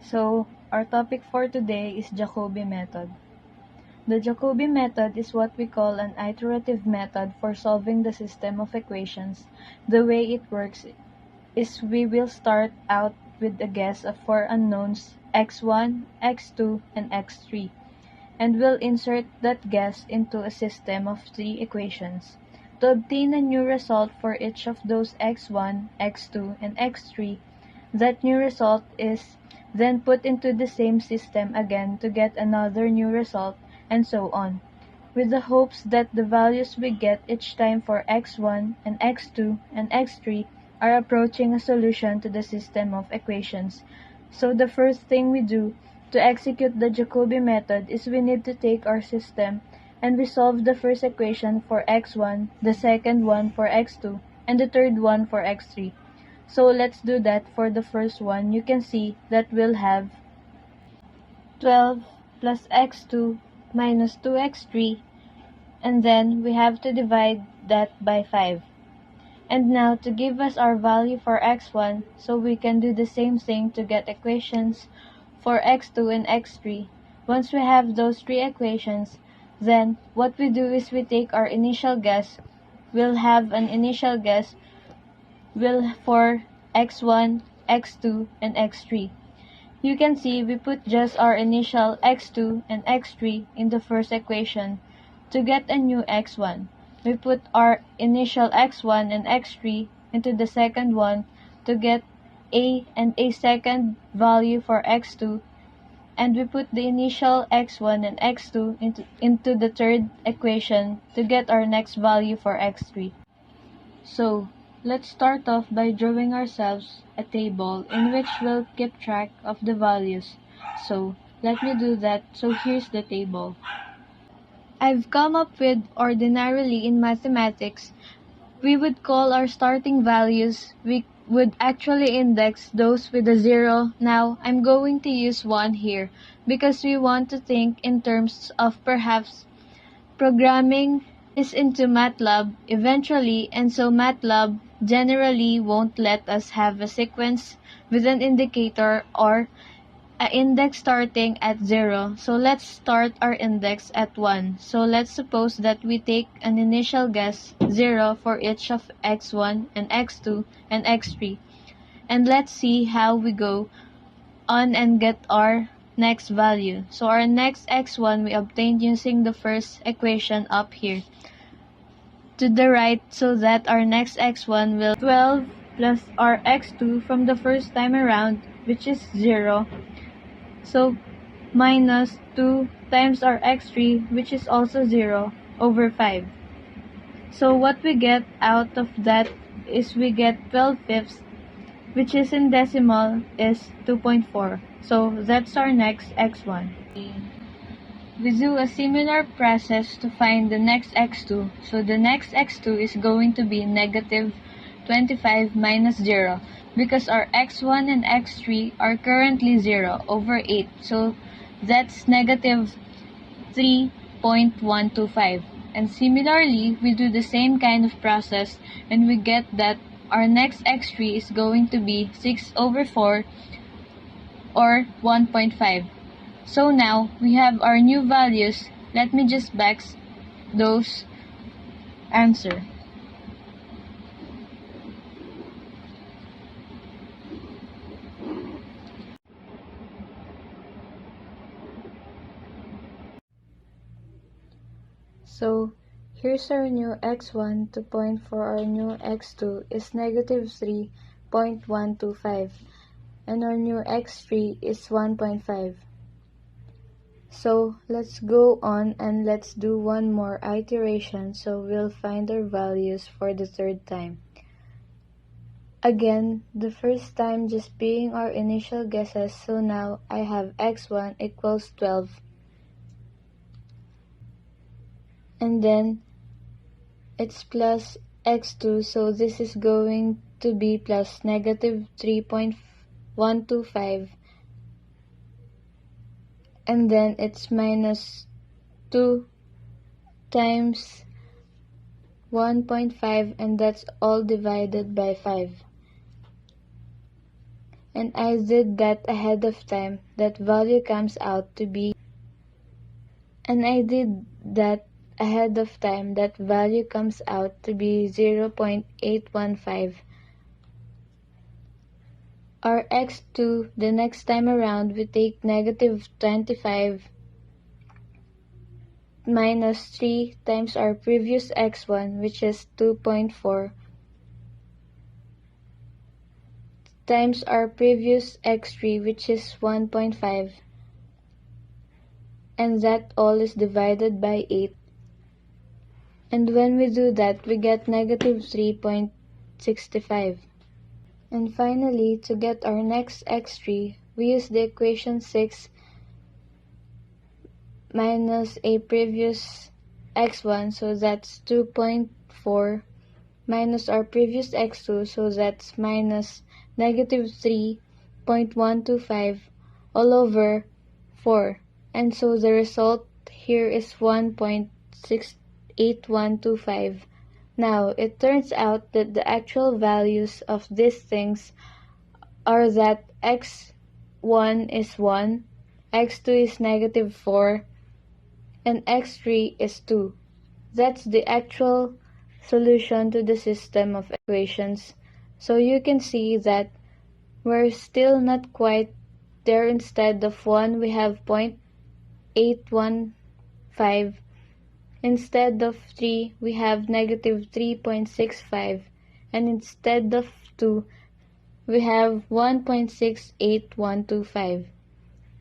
So, our topic for today is Jacobi method. The Jacobi method is what we call an iterative method for solving the system of equations. The way it works is we will start out with a guess of four unknowns x1, x2, and x3, and we'll insert that guess into a system of three equations. To obtain a new result for each of those x1, x2, and x3, that new result is then put into the same system again to get another new result, and so on, with the hopes that the values we get each time for x1 and x2 and x3 are approaching a solution to the system of equations. So the first thing we do to execute the Jacobi method is we need to take our system and we solve the first equation for x1, the second one for x2, and the third one for x3. So let's do that. For the first one, you can see that we'll have 12 plus x2 minus 2x3, and then we have to divide that by 5. And now to give us our value for x1, so we can do the same thing to get equations for x2 and x3. Once we have those three equations, then what we do is we take our initial guess. We'll have an initial guess for x1, x2, and x3. You can see we put just our initial x2 and x3 in the first equation. To get a new x1, we put our initial x1 and x3 into the second one to get and a second value for x2, and we put the initial x1 and x2 into the third equation to get our next value for x3. So, let's start off by drawing ourselves a table in which we'll keep track of the values. So, let me do that. So, here's the table. I've come up with ordinarily in mathematics, we would call our starting values. We would actually index those with a 0. Now, I'm going to use 1 here because we want to think in terms of perhaps programming is into MATLAB eventually, and so MATLAB generally won't let us have a sequence with an indicator or an index starting at 0. So let's start our index at 1. So let's suppose that we take an initial guess 0 for each of x1 and x2 and x3. And let's see how we go on and get our next value. So our next x1 we obtained using the first equation up here to the right, so that our next x1 will 12 plus our x2 from the first time around, which is 0. So minus 2 times our x3, which is also 0, over 5. So what we get out of that is we get 12 fifths, which is in decimal is 2.4. So that's our next x1. We do a similar process to find the next x2. So the next x2 is going to be negative 25 minus 0 because our x1 and x3 are currently 0 over 8. So that's negative 3.125. And similarly, we do the same kind of process and we get that our next x3 is going to be 6 over 4 or 1.5. So now we have our new values. Let me just box those answer. So here's our new x1 to point for our new x2 is negative 3.125 and our new x3 is 1.5. So let's go on and let's do one more iteration so we'll find our values for the third time. Again, the first time just being our initial guesses, so now I have x1 equals 12. And then it's plus x2, so this is going to be plus negative 3.125. And then it's minus 2 times 1.5, and that's all divided by 5. and I did that ahead of time, that value comes out to be 0.815. Our x2, the next time around, we take negative 25 minus 3 times our previous x1, which is 2.4, times our previous x3, which is 1.5, and that all is divided by 8. And when we do that, we get negative 3.65. And finally, to get our next x3, we use the equation 6 minus a previous x1, so that's 2.4, minus our previous x2, so that's minus negative 3.125 all over 4. And so the result here is 1.68125. Now, it turns out that the actual values of these things are that x1 is 1, x2 is negative 4, and x3 is 2. That's the actual solution to the system of equations. So you can see that we're still not quite there. Instead of 1, we have 0.815. Instead of 3, we have negative 3.65. And instead of 2, we have 1.68125.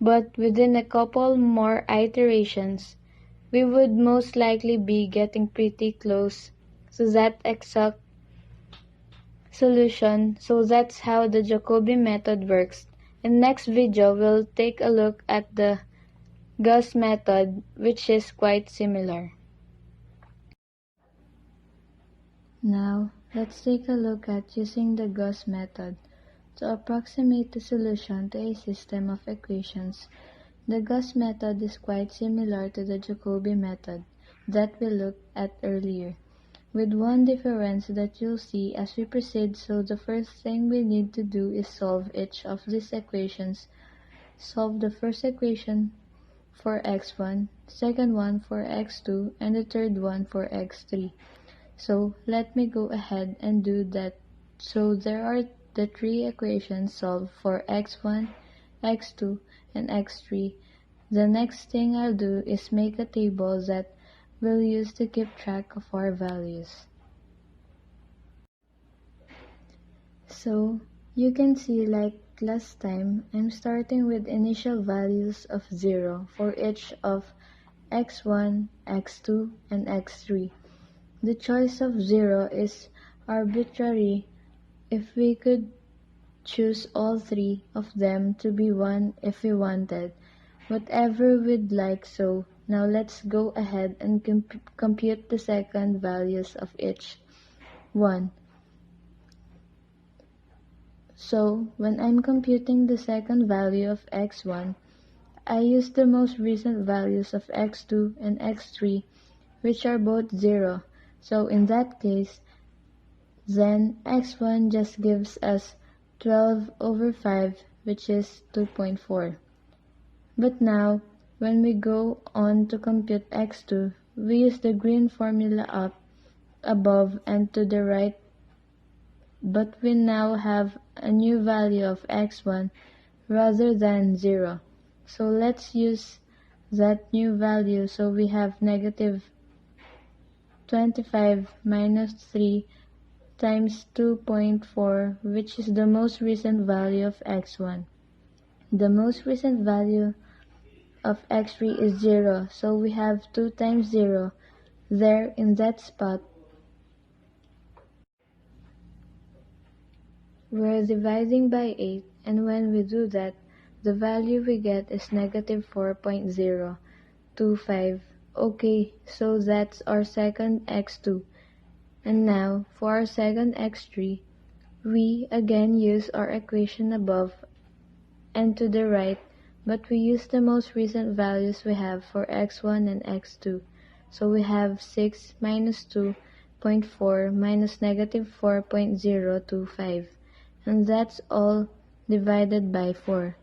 But within a couple more iterations, we would most likely be getting pretty close to that exact solution. So that's how the Jacobi method works. In next video, we'll take a look at the Gauss method, which is quite similar. Now, let's take a look at using the Gauss method to approximate the solution to a system of equations. The Gauss method is quite similar to the Jacobi method that we looked at earlier, with one difference that you'll see as we proceed. So the first thing we need to do is solve each of these equations. Solve the first equation for x1, second one for x2, and the third one for x3. So let me go ahead and do that. So there are the three equations solved for x1, x2, and x3. The next thing I'll do is make a table that we'll use to keep track of our values. So you can see, like last time, I'm starting with initial values of 0 for each of x1, x2, and x3. The choice of 0 is arbitrary if we could choose all three of them to be 1 if we wanted, whatever we'd like. So now let's go ahead and compute the second values of each one. So when I'm computing the second value of x1, I use the most recent values of x2 and x3, which are both 0. So in that case, then x1 just gives us 12 over 5, which is 2.4. But now, when we go on to compute x2, we use the green formula up above and to the right, but we now have a new value of x1 rather than 0. So let's use that new value. So we have negative 25 minus 3 times 2.4, which is the most recent value of x1. The most recent value of x3 is 0, so we have 2 times 0 there in that spot. We're dividing by 8, and when we do that, the value we get is negative 4.025. Okay, so that's our second x2. And now, for our second x3, we again use our equation above and to the right, but we use the most recent values we have for x1 and x2. So we have 6 minus 2.4 minus negative 4.025. And that's all divided by 4.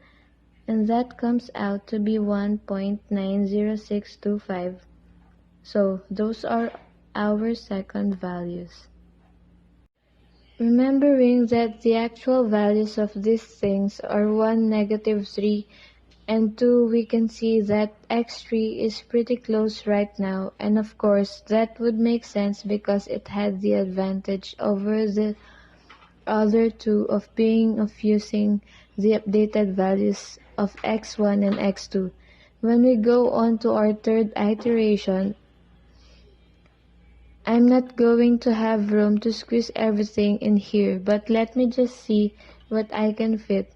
And that comes out to be 1.90625. So those are our second values. Remembering that the actual values of these things are 1, -3, and 2, we can see that x3 is pretty close right now, and of course that would make sense because it had the advantage over the other two of using the updated values of x1 and x2. When we go on to our third iteration, I'm not going to have room to squeeze everything in here, but let me just see what I can fit.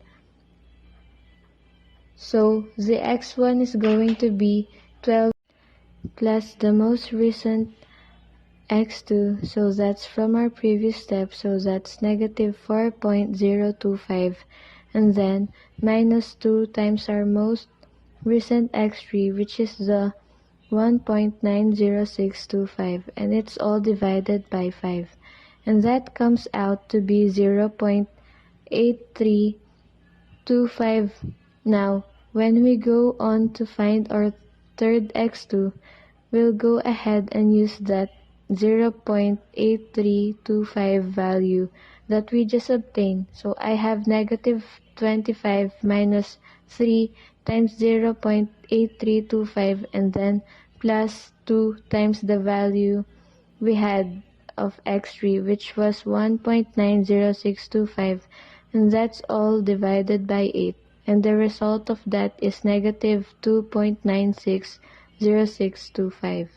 So the x1 is going to be 12 plus the most recent x2, so that's from our previous step, so that's -4.025, and then minus 2 times our most recent x3, which is the 1.90625, and it's all divided by 5, and that comes out to be 0.8325. Now, when we go on to find our third x2, we'll go ahead and use that 0.8325 value that we just obtained. So I have -25 minus 3 times 0.8325, and then plus 2 times the value we had of x3, which was 1.90625, and that's all divided by 8. And the result of that is -2.960625.